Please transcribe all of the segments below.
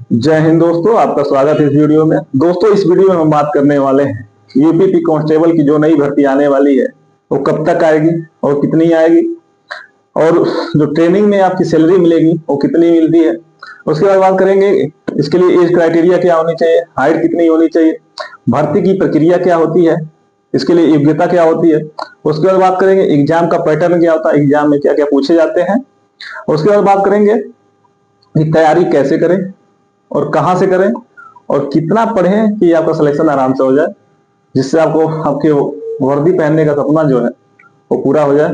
जय हिंद दोस्तों, आपका स्वागत है इस वीडियो में। दोस्तों, इस वीडियो में हम बात करने वाले हैं यूपीपी कांस्टेबल की जो नई भर्ती आने वाली है वो कब तक आएगी और कितनी आएगी, और जो ट्रेनिंग में आपकी सैलरी मिलेगी वो कितनी मिलती है। उसके बाद बात करेंगे इसके लिए एज क्राइटेरिया क्या होनी चाहिए, हाइट कितनी होनी चाहिए, भर्ती की प्रक्रिया क्या होती है, इसके लिए योग्यता क्या होती है। उसके बाद बात करेंगे एग्जाम का पैटर्न क्या होता है, एग्जाम में क्या क्या पूछे जाते हैं। उसके बाद बात करेंगे कि तैयारी कैसे करें और कहां से करें और कितना पढ़ें कि आपका सिलेक्शन आराम से हो जाए, जिससे आपको आपके वर्दी पहनने का सपना जो है वो पूरा हो जाए।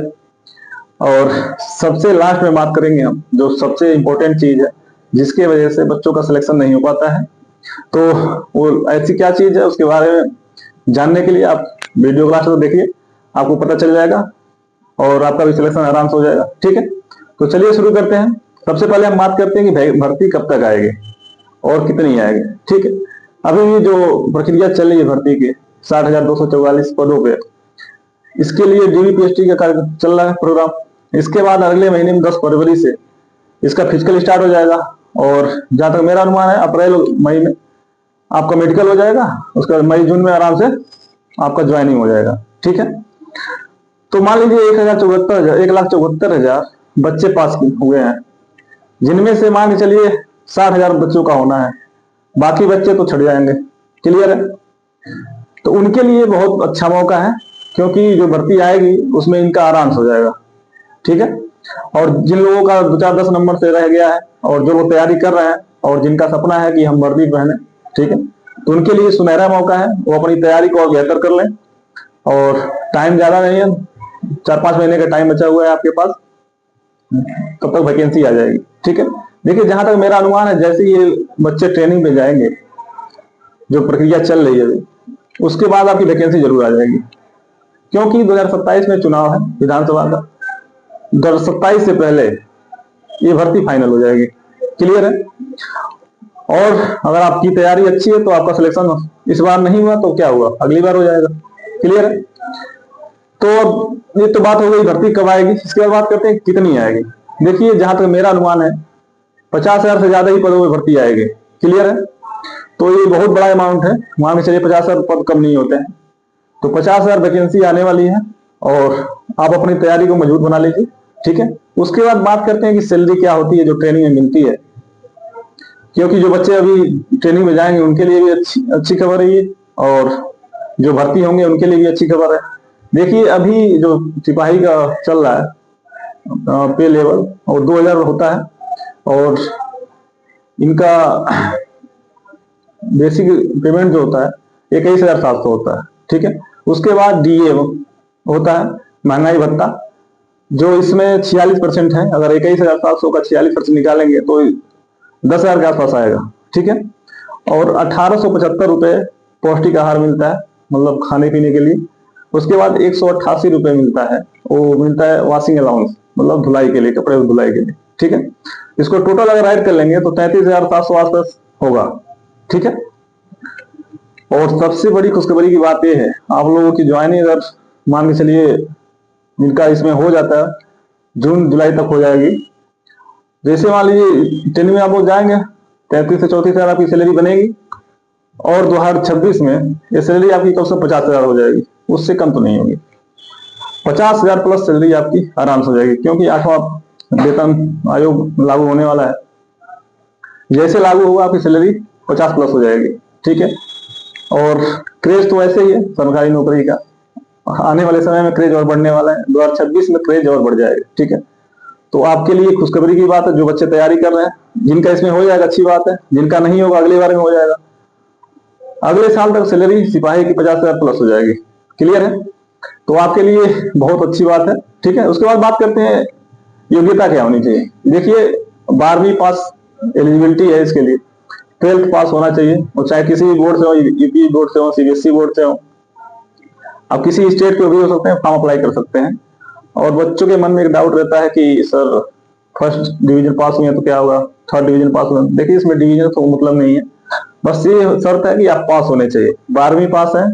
और सबसे लास्ट में बात करेंगे हम जो सबसे इंपॉर्टेंट चीज है जिसके वजह से बच्चों का सिलेक्शन नहीं हो पाता है, तो वो ऐसी क्या चीज है उसके बारे में जानने के लिए आप वीडियो क्लास को देखिए, आपको पता चल जाएगा और आपका भी सिलेक्शन आराम से हो जाएगा। ठीक है, तो चलिए शुरू करते हैं। सबसे पहले हम बात करते हैं कि भर्ती कब तक आएगी और कितनी आएगी। ठीक है, अभी ये जो प्रक्रिया चल रही है भर्ती के 60,244 पदों पे, इसके लिए डीबीपीएसटी का कार्य चल रहा है प्रोग्राम। इसके बाद अगले महीने में 10 फरवरी से इसका फिजिकल स्टार्ट हो जाएगा, और जहां तक मेरा अनुमान है अप्रैल मई में आपका मेडिकल हो जाएगा। उसके बाद मई जून में आराम से आपका ज्वाइनिंग हो जाएगा। ठीक है, तो मान लीजिए 1,74,000 बच्चे पास हुए हैं, जिनमें से मान के चलिए 60,000 बच्चों का होना है, बाकी बच्चे तो छट जाएंगे। क्लियर है, तो उनके लिए बहुत अच्छा मौका है क्योंकि जो भर्ती आएगी उसमें इनका आराम से हो जाएगा। ठीक है, और जिन लोगों का 2-4-10 नंबर से रह गया है और जो वो तैयारी कर रहे हैं और जिनका सपना है कि हम वर्दी पहने, ठीक है, तो उनके लिए सुनहरा मौका है। वो अपनी तैयारी को और बेहतर कर लें, और टाइम ज्यादा नहीं है, 4-5 महीने का टाइम बचा हुआ है आपके पास, तब तक वैकेंसी आ जाएगी। ठीक है, देखिए जहां तक मेरा अनुमान है जैसे ये बच्चे ट्रेनिंग में जाएंगे, जो प्रक्रिया चल रही है अभी, उसके बाद आपकी वैकेंसी जरूर आ जाएगी, क्योंकि 2027 में चुनाव है विधानसभा का। 2027 से पहले ये भर्ती फाइनल हो जाएगी। क्लियर है, और अगर आपकी तैयारी अच्छी है तो आपका सिलेक्शन इस बार नहीं हुआ तो क्या हुआ, अगली बार हो जाएगा। क्लियर है, तो ये तो बात हो गई भर्ती कब आएगी। इसके बाद बात करते हैं कितनी आएगी। देखिए जहां तक मेरा अनुमान है 50,000 से ज्यादा ही पदों में भर्ती आएगी। क्लियर है, तो ये बहुत बड़ा अमाउंट है, मान के चलिए 50,000 पद कम नहीं होते हैं, तो 50,000 वैकेंसी आने वाली है और आप अपनी तैयारी को मजबूत बना लीजिए। ठीक है, उसके बाद बात करते हैं कि सैलरी क्या होती है जो ट्रेनिंग में मिलती है, क्योंकि जो बच्चे अभी ट्रेनिंग में जाएंगे उनके लिए भी अच्छी खबर है ये, और जो भर्ती होंगे उनके लिए भी अच्छी खबर है। देखिए अभी जो सिपाही का चल रहा है पे लेवल और 2,000 होता है, और इनका बेसिक पेमेंट जो होता है 21,700 होता है। ठीक है, उसके बाद डीए होता है, महंगाई भत्ता, जो इसमें 46% है। अगर 21,700 का 46% निकालेंगे तो 10,000 के आसपास आएगा। ठीक है, और 1,875 रुपए पौष्टिक आहार मिलता है, मतलब खाने पीने के लिए। उसके बाद 188 रुपए मिलता है, वो मिलता है वॉशिंग अलाउंस, मतलब धुलाई के लिए, कपड़े धुलाई के लिए। ठीक है, इसको टोटल अगर ऐड कर लेंगे तो 33,700 आसपास होगा। ठीक है, और सबसे बड़ी खुशखबरी की बात यह है, आप लोगों की ज्वाइनिंग अगर मान के चलिए जिनका इसमें हो जाता है जून जुलाई तक हो जाएगी। जैसे मान लीजिए ट्रेनिंग में आप लोग जाएंगे 33 से 34,000 आपकी सैलरी बनेगी, और 2026 में ये सैलरी आपकी कम से 50,000 हो जाएगी, उससे कम तो नहीं होगी। 50,000 प्लस सैलरी आपकी आराम से हो जाएगी, क्योंकि 8वां वेतन आयोग लागू होने वाला है। जैसे लागू होगा आपकी सैलरी 50 प्लस हो जाएगी। ठीक है, और क्रेज तो ऐसे ही है सरकारी नौकरी का, आने वाले समय में क्रेज और बढ़ने वाला है, 2026 में क्रेज और बढ़ जाएगा। ठीक है, तो आपके लिए खुशखबरी की बात है, जो बच्चे तैयारी कर रहे हैं, जिनका इसमें हो जाएगा अच्छी बात है, जिनका नहीं होगा अगली बार में हो जाएगा। अगले साल तक सैलरी सिपाही की 50,000 प्लस हो जाएगी। क्लियर है, तो आपके लिए बहुत अच्छी बात है। ठीक है, उसके बाद बात करते हैं योग्यता क्या होनी चाहिए। देखिए 12वीं पास एलिजिबिलिटी है इसके लिए, 12th पास होना चाहिए, और चाहे किसी भी बोर्ड से हो, यूपी बोर्ड से हो, सीबीएसई बोर्ड से हो, आप किसी स्टेट के भी हो सकते हैं, फॉर्म अप्लाई कर सकते हैं। और बच्चों के मन में एक डाउट रहता है कि सर फर्स्ट डिवीजन पास हुए तो क्या होगा, थर्ड डिवीजन पास हुए। देखिए इसमें डिवीजन तो मतलब नहीं है, बस ये शर्त है कि आप पास होने चाहिए। 12वीं पास है,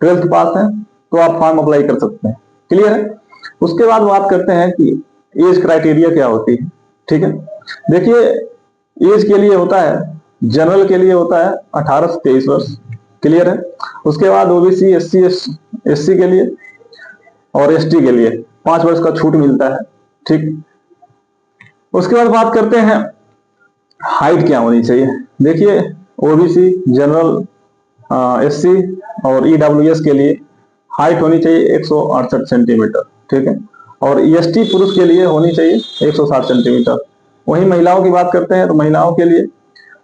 12th पास है, तो आप फॉर्म अप्लाई कर सकते हैं। क्लियर है, उसके बाद बात करते हैं कि एज क्राइटेरिया क्या होती है। ठीक है, देखिए एज के लिए होता है जनरल के लिए होता है 18 से 23 वर्ष। क्लियर है। उसके बाद ओबीसी, एससी के लिए और एसटी के लिए 5 वर्ष का छूट मिलता है। ठीक। उसके बाद बात करते हैं हाइट क्या होनी चाहिए। देखिए ओबीसी, जनरल, एससी और ईडब्ल्यूएस के लिए हाइट होनी चाहिए 168 सेंटीमीटर। ठीक है। और एसटी पुरुष के लिए होनी चाहिए 160 सेंटीमीटर। वहीं महिलाओं की बात करते हैं तो महिलाओं के लिए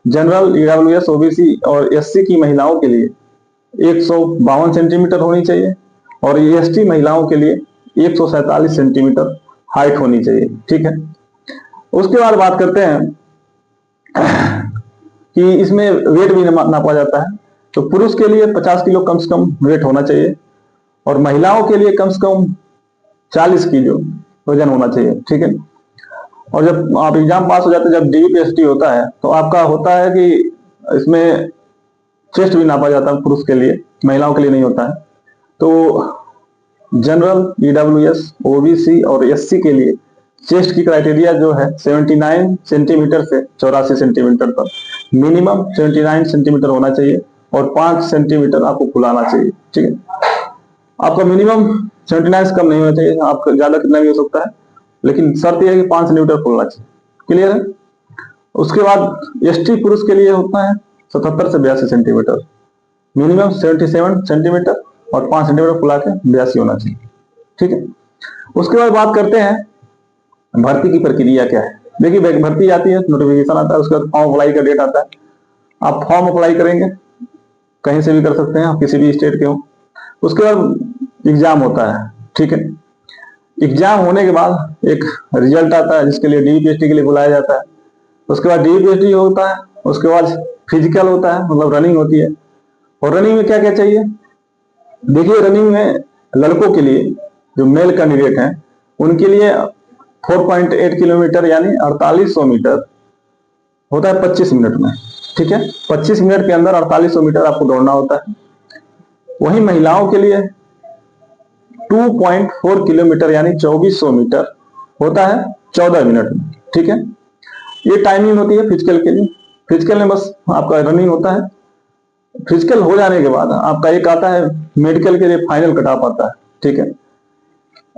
जनरल, ईडब्ल्यूएस, ओबीसी और एससी की महिलाओं के लिए 152 सेंटीमीटर होनी चाहिए और एसटी महिलाओं के लिए 147 सेंटीमीटर हाइट होनी चाहिए। ठीक है। उसके बाद बात करते हैं कि इसमें वेट भी नापा जाता है। तो पुरुष के लिए 50 किलो कम से कम वेट होना चाहिए और महिलाओं के लिए कम से कम 40 किलो वजन होना चाहिए। ठीक है। और जब आप एग्जाम पास हो जाते हैं, जब डीपीएसटी होता है तो आपका होता है कि इसमें चेस्ट भी नापा जाता है पुरुष के लिए, महिलाओं के लिए नहीं होता है। तो जनरल, ईडब्ल्यूएस, ओबीसी और एससी के लिए चेस्ट की क्राइटेरिया जो है 79 सेंटीमीटर से 84 सेंटीमीटर तक, मिनिमम 79 सेंटीमीटर होना चाहिए और 5 सेंटीमीटर आपको फुलाना चाहिए। ठीक है। आपका मिनिमम 79 से कम नहीं होना चाहिए, आपका ज्यादा कितना भी हो सकता है, लेकिन शर्त यह है कि 5 सेंटीमीटर फुलना चाहिए। क्लियर है। उसके बाद एसटी पुरुष के लिए होता है 77 से 82 सेंटीमीटर, मिनिमम 77 सेंटीमीटर और 5 सेंटीमीटर फुला के 82 होना चाहिए। ठीक है। उसके बाद बात करते हैं भर्ती की प्रक्रिया क्या है। देखिए भर्ती आती है, नोटिफिकेशन आता है, उसके बाद फॉर्म अप्लाई का डेट आता है। आप फॉर्म अप्लाई करेंगे, कहीं से भी कर सकते हैं, आप किसी भी स्टेट के हो। उसके बाद एग्जाम होता है। ठीक है। एग्जाम होने के बाद एक रिजल्ट आता है जिसके लिए डीपीएसटी के लिए बुलाया जाता है। उसके बाद डीपीएसटी होता है, उसके बाद फिजिकल होता है, मतलब रनिंग होती है। और रनिंग में क्या क्या चाहिए। देखिए रनिंग में लड़कों के लिए जो मेल कैंडिडेट हैं उनके लिए 4.8 किलोमीटर यानी 4800 मीटर होता है 25 मिनट में। ठीक है। 25 मिनट के अंदर 4800 मीटर आपको दौड़ना होता है। वहीं महिलाओं के लिए 2.4 किलोमीटर यानी 2400 मीटर होता है 14 मिनट में। ठीक है। ये टाइमिंग होती है फिजिकल के लिए। फिजिकल में बस आपका रनिंग होता है। फिजिकल हो जाने के बाद आपका एक आता है मेडिकल के लिए फाइनल कट ऑफ आता है। ठीक है।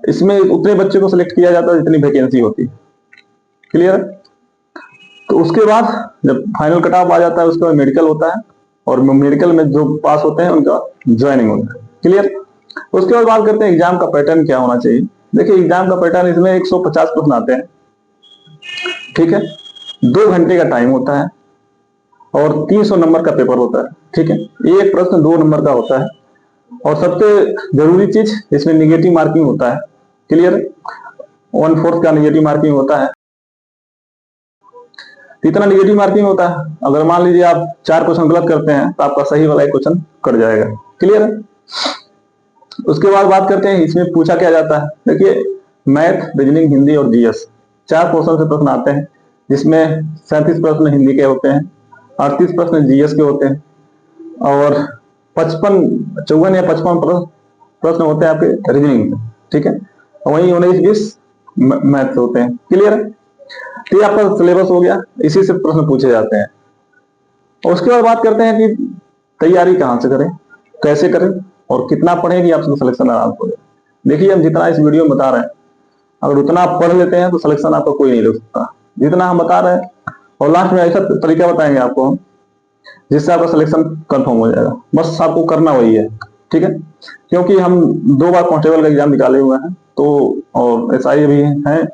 इसमें उतने बच्चे को सिलेक्ट किया जाता है जितनी वैकेंसी होती है। क्लियर है। तो उसके बाद जब फाइनल कट ऑफ आ जाता है उसके बाद मेडिकल होता है और मेडिकल में जो पास होते हैं उनका ज्वाइनिंग होता है। क्लियर। उसके बाद बात करते हैं एग्जाम का पैटर्न क्या होना चाहिए। देखिए एग्जाम का पैटर्न, इसमें 150 प्रश्न आते हैं। ठीक है। 2 घंटे का टाइम होता है और 300 नंबर का पेपर होता है। ठीक है। एक प्रश्न 2 नंबर का होता है और सबसे जरूरी चीज इसमें निगेटिव मार्किंग होता है। क्लियर। 1/4 का निगेटिव मार्किंग होता है। इतना निगेटिव मार्किंग होता है, अगर मान लीजिए आप 4 क्वेश्चन गलत करते हैं तो आपका सही वाला एक क्वेश्चन कट जाएगा। क्लियर है। उसके बाद बात करते हैं इसमें पूछा क्या जाता है। देखिए मैथ, रीजनिंग, हिंदी और जीएस 4 क्वेश्चन से प्रश्न आते हैं, जिसमें 37 प्रश्न हिंदी के होते हैं, 38 प्रश्न जीएस के होते हैं और 54 या 55 प्रश्न होते हैं आपके रीजनिंग में। ठीक है। वहीं 19-20 मैथ होते हैं। क्लियर है। तो ये आपका सिलेबस हो गया, इसी से प्रश्न पूछे जाते हैं। और उसके बाद बात करते हैं कि तैयारी कहां से करें, कैसे करें और कितना पढ़ें कि आपका सिलेक्शन आराम हो जाए। देखिए हम जितना इस वीडियो में बता रहे हैं, अगर उतना आप पढ़ लेते हैं तो सिलेक्शन आपका कोई नहीं रोक सकता, जितना हम बता रहे हैं। और लास्ट में ऐसा तरीका बताएंगे आपको हम जिससे आपका सिलेक्शन कंफर्म हो जाएगा। बस आपको करना वही है। ठीक है। क्योंकि हम 2 बार कांस्टेबल का एग्जाम निकाले हुए हैं तो, और एसआई भी हैं,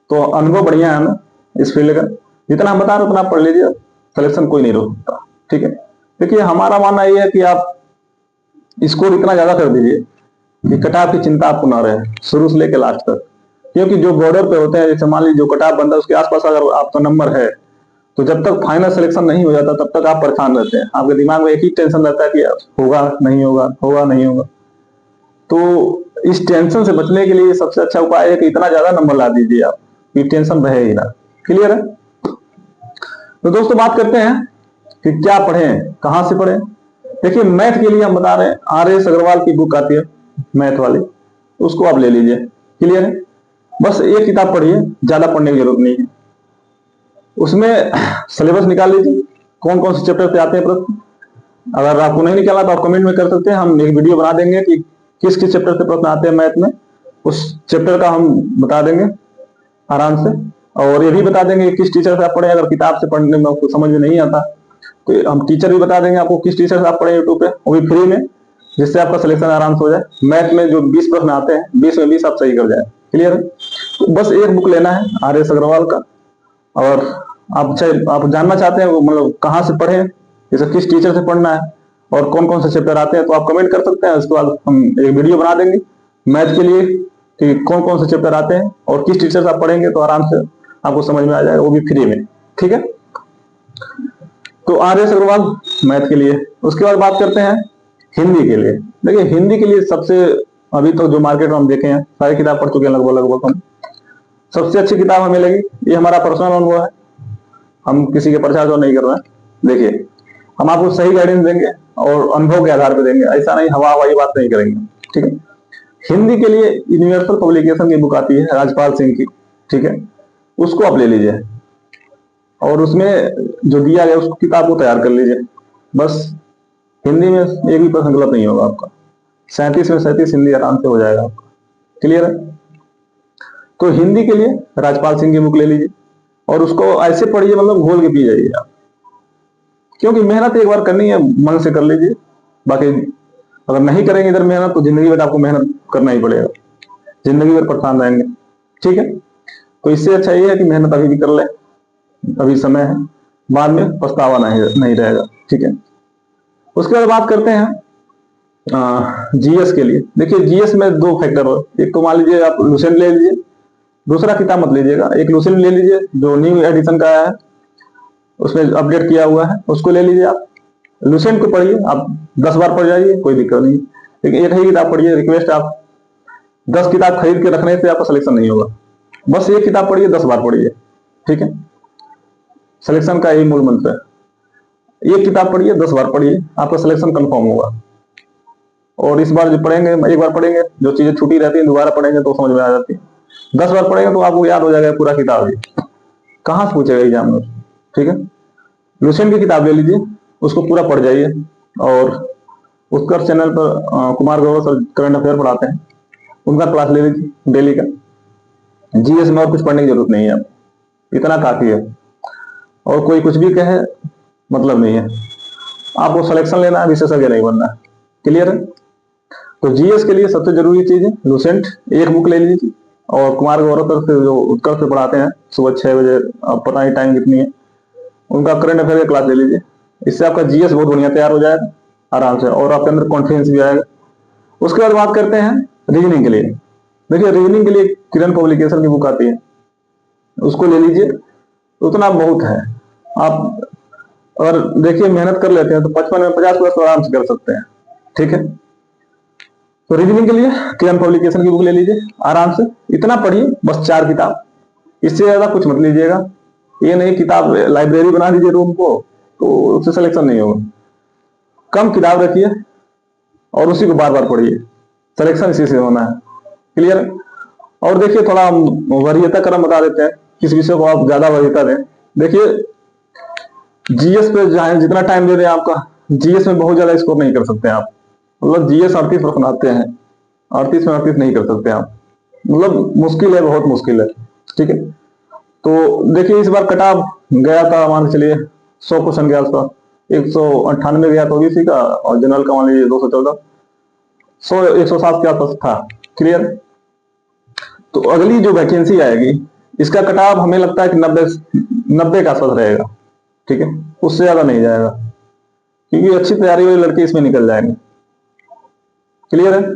तो अनुभव बढ़िया है हमें इस फील्ड का। जितना हम बता रहे उतना पढ़ लीजिए, सिलेक्शन कोई नहीं रोक सकता। ठीक है। देखिए हमारा मानना ये है कि आप स्कोर इतना ज्यादा कर दीजिए कि कटाव की चिंता आपको ना रहे शुरू से लेकर लास्ट तक। क्योंकि जो बॉर्डर पे होते हैं, जैसे मान लीजिए जो कटाव बनता है उसके आसपास अगर आपका नंबर है तो जब तक फाइनल सिलेक्शन नहीं हो जाता तब तक आप परेशान रहते हैं। आपके दिमाग में एक ही टेंशन रहता है कि होगा नहीं होगा, होगा नहीं होगा। तो इस टेंशन से बचने के लिए सबसे अच्छा उपाय है कि इतना ज्यादा नंबर ला दीजिए आप कि टेंशन रहे ही ना। क्लियर है। तो दोस्तों बात करते हैं कि क्या पढ़ें, कहां से पढ़ें। देखिए मैथ के लिए हम बता रहे हैं, आर.एस. अग्रवाल की बुक आती है मैथ वाली, उसको आप ले लीजिए। क्लियर है। बस एक किताब पढ़िए, ज्यादा पढ़ने की जरूरत नहीं है। उसमें सिलेबस निकाल लीजिए, कौन कौन से चैप्टर पे आते हैं प्रश्न। अगर आपको नहीं निकाला तो आप कमेंट में कर सकते हैं, हम एक वीडियो बना देंगे कि किस किस चैप्टर से प्रश्न आते हैं मैथ में, उस चैप्टर का हम बता देंगे आराम से। और ये भी बता देंगे किस टीचर से आप पढ़े। अगर किताब से पढ़ने में आपको समझ में नहीं आता तो हम टीचर भी बता देंगे आपको किस टीचर से आप पढ़े यूट्यूब पे, वो भी फ्री में, जिससे आपका सिलेक्शन आराम से हो जाए। मैथ में जो 20 प्रश्न आते हैं 20 में 20 आप सही कर जाए। क्लियर है। तो बस एक बुक लेना है आर.एस. अग्रवाल का, और आप जानना चाहते हैं मतलब कहाँ से पढ़े, जैसे किस टीचर से पढ़ना है और कौन कौन से चैप्टर आते हैं, तो आप कमेंट कर सकते हैं। उसके बाद हम एक वीडियो बना देंगे मैथ के लिए कि कौन कौन से चैप्टर आते हैं और किस टीचर से आप पढ़ेंगे तो आराम से आपको समझ में आ जाएगा, वो भी फ्री में। ठीक है। तो आर.एस. अग्रवाल मैथ के लिए। उसके बाद बात करते हैं हिंदी के लिए। देखिए हिंदी के लिए सबसे अभी तो जो मार्केट में हम देखे हैं सारी किताब पढ़ चुके हैं लगभग हम। सबसे अच्छी किताब हमें लगी, ये हमारा पर्सनल अनुभव है, हम किसी के प्रचार तो नहीं कर रहे हैं। देखिए हम आपको सही गाइडेंस देंगे और अनुभव के आधार पर देंगे, ऐसा नहीं हवा हवाई बात नहीं करेंगे। ठीक है। हिंदी के लिए यूनिवर्सल पब्लिकेशन की बुक आती है राजपाल सिंह की। ठीक है, उसको आप ले लीजिए और उसमें जो दिया गया उस किताब को तैयार कर लीजिए। बस हिंदी में एक भी प्रश्न गलत नहीं होगा आपका, 37 में 37 हिंदी आराम से हो जाएगा आपका। क्लियर है। तो हिंदी के लिए राजपाल सिंह की बुक ले लीजिए और उसको ऐसे पढ़िए मतलब घोल के पी जाइए आप, क्योंकि मेहनत एक बार करनी है मन से कर लीजिए। बाकी अगर नहीं करेंगे इधर मेहनत तो जिंदगी भर आपको मेहनत करना ही पड़ेगा, जिंदगी भर परेशान रहेंगे। ठीक है। तो इससे अच्छा ये है कि मेहनत अभी भी कर ले, अभी समय है, बाद में पछतावा नहीं रहेगा। ठीक है। उसके बाद बात करते हैं जीएस के लिए। देखिए जीएस में दो फैक्टर हो, एक तो मान लीजिए आप लुसेंट ले लीजिए, दूसरा किताब मत लीजिएगा। एक लुसेंट ले लीजिए जो न्यू एडिशन का आया है, उसमें अपडेट किया हुआ है, उसको ले लीजिए आप। लुसेंट को पढ़िए, आप 10 बार पढ़ जाइए, कोई दिक्कत नहीं। लेकिन एक ही किताब पढ़िए, रिक्वेस्ट आप 10 किताब खरीद के रखने से आपका सिलेक्शन नहीं होगा। बस एक किताब पढ़िए, 10 बार पढ़िए। ठीक है। सिलेक्शन का यही मूल मंत्र है, एक किताब पढ़िए 10 बार पढ़िए, आपका सिलेक्शन कंफर्म होगा। और इस बार जो पढ़ेंगे, एक बार पढ़ेंगे, जो चीजें छूटी रहती है दोबारा पढ़ेंगे तो समझ में आ जाती है। 10 बार पढ़ेंगे तो आपको याद हो जाएगा पूरा किताब ही, कहाँ से पूछेगा एग्जाम में। ठीक है। लुसेंट की किताब ले लीजिए, उसको पूरा पढ़ जाइए। और उत्कर्ष चैनल पर Kumar Gaurav sir current affair पढ़ाते हैं, उनका क्लास ले लीजिए डेली का। जीएस में और कुछ पढ़ने की जरूरत नहीं है, इतना काफी है। और कोई कुछ भी कहे मतलब नहीं है, आपको सिलेक्शन लेना है, विशेषज्ञ नहीं बनना है। क्लियर है। तो जीएस के लिए सबसे जरूरी चीज है लुसेंट, एक बुक ले लीजिए। और कुमार गौरव सर से जो उत्कर्ष से पढ़ाते हैं सुबह 6 बजे, अब पता नहीं टाइम कितनी है, उनका करंट अफेयर की क्लास ले लीजिए। इससे आपका जीएस बहुत बढ़िया तैयार हो जाएगा आराम से, और आपके अंदर कॉन्फिडेंस भी आएगा। उसके बाद बात करते हैं रीजनिंग के लिए। देखिए रीजनिंग के लिए किरण पब्लिकेशन की बुक आती है, उसको ले लीजिए, उतना बहुत है। आप अगर देखिए मेहनत कर लेते हैं तो 55 में 50 तो आराम से कर सकते हैं। ठीक है। तो रीजनिंग के लिए किरण पब्लिकेशन की बुक ले लीजिए आराम से, इतना पढ़िए बस 4 किताब, इससे ज्यादा कुछ मत लीजिएगा। ये नहीं किताब लाइब्रेरी बना दीजिए रूम को तो उससे सिलेक्शन नहीं होगा। कम किताब रखिए और उसी को बार बार पढ़िए, सिलेक्शन इसी से होना है। क्लियर। और देखिए थोड़ा वरीयता क्रम बता देते हैं, किस विषय को आप ज्यादा वरीयता दें। देखिए जीएस पे जितना टाइम दे दें आपका, जीएस में बहुत ज्यादा स्कोर नहीं कर सकते आप। मतलब जीएस 38 प्रश्न आते हैं, 38 में 38 नहीं कर सकते आप, मतलब मुश्किल है, बहुत मुश्किल है। ठीक है। तो देखिए इस बार कटाव गया था, मान के चलिए 100 क्वेश्चन के आसपास, 198 गया था ओबीसी का, और जनरल का मान लीजिए 214, 100 107 के आसपास था। क्लियर। तो अगली जो वैकेंसी आएगी इसका कटाव हमें लगता है कि 90 के आसपास रहेगा। ठीक है। उससे ज्यादा नहीं जाएगा, क्योंकि अच्छी तैयारी वाले लड़के इसमें निकल जाएंगे। क्लियर है।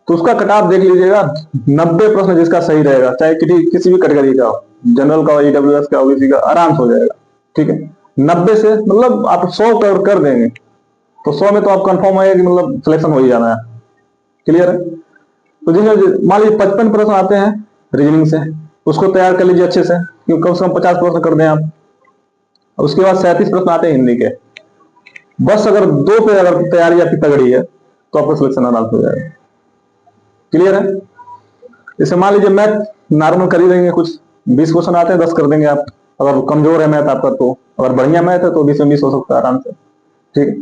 तो उसका कटाव देख लीजिएगा, 90 प्रश्न जिसका सही रहेगा, चाहे किसी भी कैटेगरी का हो, जनरल का, ईडब्ल्यूएस का, ओबीसी का, आराम से हो जाएगा। ठीक है। 90 से मतलब आप 100 कर देंगे तो 100 में तो आप कंफर्म है कि मतलब सिलेक्शन हो ही जाना है। क्लियर है। तो जिसमें मान लीजिए 55 प्रश्न आते हैं रीजनिंग से, उसको तैयार कर लीजिए अच्छे से, क्योंकि कम से कम 50 प्रश्न कर दें आप। उसके बाद 37 प्रश्न आते हैं हिंदी के। बस अगर 2 पे अगर तैयारी आपकी तगड़ी है तो आपका सिलेक्शन आराम हो जाएगा। क्लियर है। जैसे मान लीजिए मैथ नॉर्मल कर ही देंगे, कुछ 20 क्वेश्चन आते हैं 10 कर देंगे आप, अगर कमजोर है मैथ आपका तो, अगर बढ़िया मैथ है तो 20 में 20 हो सकता है आराम से, ठीक है।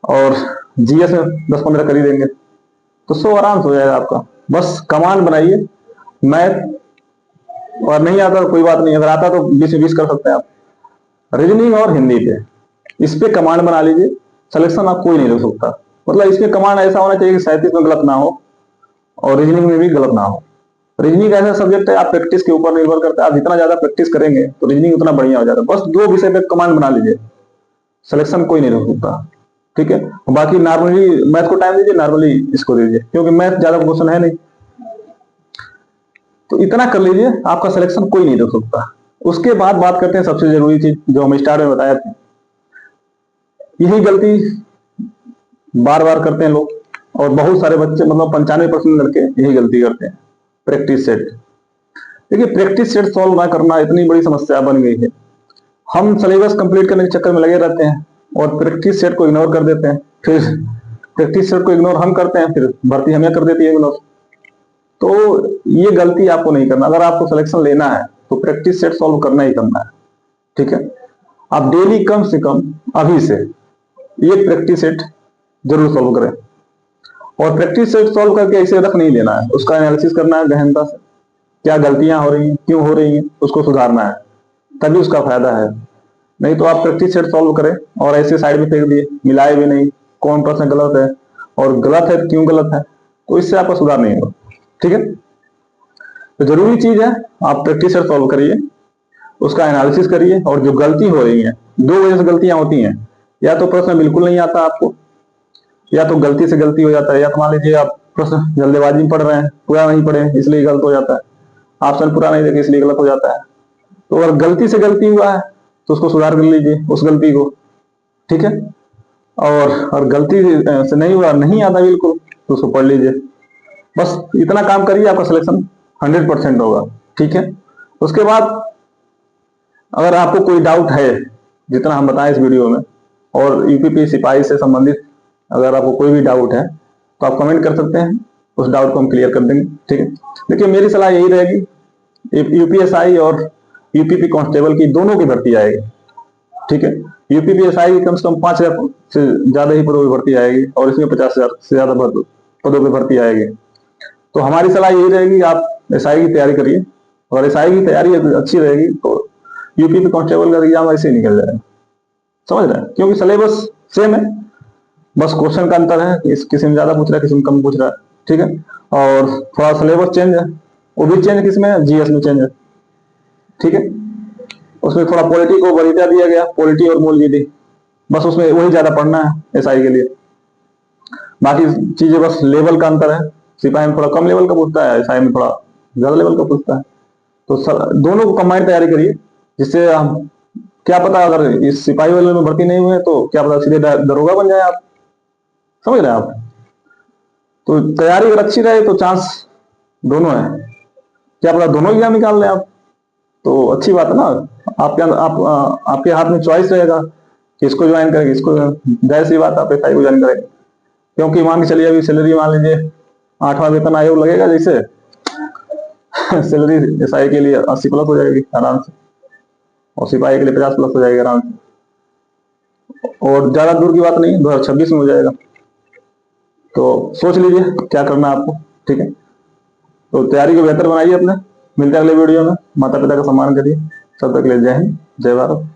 और जीएस में 10-15 कर ही देंगे तो 100 आराम से हो जाएगा आपका। बस कमांड बनाइए, मैथ और नहीं आता तो कोई बात नहीं, अगर आता तो 20 में 20 कर सकते हैं आप। रीजनिंग और हिंदी पे इस पे कमांड बना लीजिए, सिलेक्शन आप कोई नहीं ले सकता। मतलब इसमें कमांड ऐसा होना चाहिए कि 37 में गलत ना हो और रीजनिंग में भी गलत ना हो। रीजनिंग ऐसा सब्जेक्ट है, आप प्रैक्टिस के ऊपर निर्भर करता है, आप जितना ज्यादा प्रैक्टिस करेंगे तो रीजनिंग उतना बढ़िया हो जाता है। बस 2 विषय पे कमांड बना लीजिए, सिलेक्शन कोई नहीं रोक सकता, ठीक है। बाकी नॉर्मली मैथ को टाइम दीजिए, नॉर्मली इसको दीजिए, क्योंकि मैथ ज्यादा क्वेश्चन है नहीं, तो इतना कर लीजिए, आपका सिलेक्शन कोई नहीं रोक सकता। उसके बाद बात करते हैं सबसे जरूरी चीज जो हम स्टार्ट में बताया था। यही गलती बार बार करते हैं लोग, और बहुत सारे बच्चे, मतलब 95% लड़के यही गलती करते हैं, प्रैक्टिस सेट। देखिए प्रैक्टिस सेट सॉल्व ना करना इतनी बड़ी समस्या बन गई है। हम सिलेबस कंप्लीट करने के चक्कर में लगे रहते हैं और प्रैक्टिस सेट को इग्नोर कर देते हैं, फिर प्रैक्टिस सेट को इग्नोर हम करते हैं, फिर भर्ती हमें कर देती है इग्नोर। तो ये गलती आपको नहीं करना। अगर आपको सिलेक्शन लेना है तो प्रैक्टिस सेट सॉल्व करना ही करना है, ठीक है। आप डेली कम से कम अभी से ये प्रैक्टिस सेट जरूर सॉल्व करें, और प्रैक्टिस सेट सॉल्व करके ऐसे रख नहीं देना है, उसका एनालिसिस करना है गहनता से, क्या गलतियां हो रही हैं, क्यों हो रही हैं, उसको सुधारना है, तभी उसका फायदा है। नहीं तो आप प्रैक्टिस सेट सॉल्व करें और ऐसे साइड में फेंक दिए, मिलाए भी नहीं, कौन प्रश्न गलत है और गलत है क्यों गलत है, तो इससे आपका सुधार नहीं होगा, ठीक है। तो जरूरी चीज है आप प्रैक्टिस सेट सॉल्व करिए, उसका एनालिसिस करिए, और जो गलती हो रही है, 2 वजह से गलतियां होती हैं, या तो प्रश्न बिल्कुल नहीं आता आपको, या तो गलती से गलती हो जाता है, या तो मान लीजिए आप प्रश्न जल्दबाजी में पढ़ रहे हैं, पूरा नहीं पढ़े इसलिए गलत हो जाता है, ऑप्शन पूरा नहीं देखे इसलिए गलत हो जाता है। तो अगर गलती से गलती हुआ है तो उसको सुधार कर लीजिए उस गलती को, ठीक है। और गलती से नहीं हुआ, नहीं आता बिल्कुल, तो उसको पढ़ लीजिए। बस इतना काम करिए, आपका सिलेक्शन 100% होगा, ठीक है। उसके बाद अगर आपको कोई डाउट है, जितना हम बताएं इस वीडियो में, और यूपीपी सिपाही से संबंधित अगर आपको कोई भी डाउट है तो आप कमेंट कर सकते हैं, उस डाउट को हम क्लियर कर देंगे, ठीक है। देखिए मेरी सलाह यही रहेगी, यूपीएसआई और यूपीपी कांस्टेबल की दोनों की भर्ती आएगी, ठीक है। यूपीपीएसआई की कम से कम 5,000 से ज्यादा ही पदों पर भर्ती आएगी, और इसमें 50,000 से ज्यादा पदों पर भर्ती आएगी। तो हमारी सलाह यही रहेगी, आप एसआई की तैयारी करिए, और एसआई की तैयारी अच्छी रहेगी तो यूपीपी कांस्टेबल का एग्जाम ऐसे ही निकल जाएगा, समझ रहे हैं, क्योंकि सिलेबस सेम है, बस क्वेश्चन का अंतर है, किसी में ज्यादा पूछ रहा है, किसी में कम पूछ रहा है, ठीक है। और थोड़ा सिलेबस चेंज है, वो भी चेंज किसमें है, जीएस में चेंज है, ठीक है। उसमें थोड़ा पॉलिटी को वरीयता दिया गया, पॉलिटी और मूल जीडी, बस उसमें वही ज्यादा पढ़ना है एसआई के लिए। बाकी चीजें बस लेवल का अंतर है, सिपाही में थोड़ा कम लेवल का पूछता है, एसआई में थोड़ा ज्यादा लेवल का पूछता है। तो दोनों को कंबाइंड तैयारी करिए, जिससे हम, क्या पता अगर इस सिपाही वाले में भर्ती नहीं हुए तो क्या पता सीधे दरोगा बन जाए आप, समझ रहे हैं आप। तो तैयारी अगर अच्छी रहे तो चांस दोनों है, क्या पता दोनों एग्जाम निकाल लें आप, तो अच्छी बात है ना। आपके हाथ में चॉइस रहेगा कि इसको ज्वाइन करेंगे, इसको, जाहिर सी बात आप एसआई को ज्वाइन करेंगे, क्योंकि मान के चलिए अभी सैलरी मान लीजिए 8वां वेतन आयोग लगेगा जैसे सैलरी एसआई के लिए 80+ हो जाएगी आराम से, और सिपाही के लिए 50+ हो जाएगी आराम से, और ज्यादा दूर की बात नहीं, 2026 में हो जाएगा। तो सोच लीजिए क्या करना है आपको, ठीक है। तो तैयारी को बेहतर बनाइए अपने, मिलते हैं अगले वीडियो में, माता पिता का सम्मान करिए। तब तक के लिए जय हिंद, जय भारत।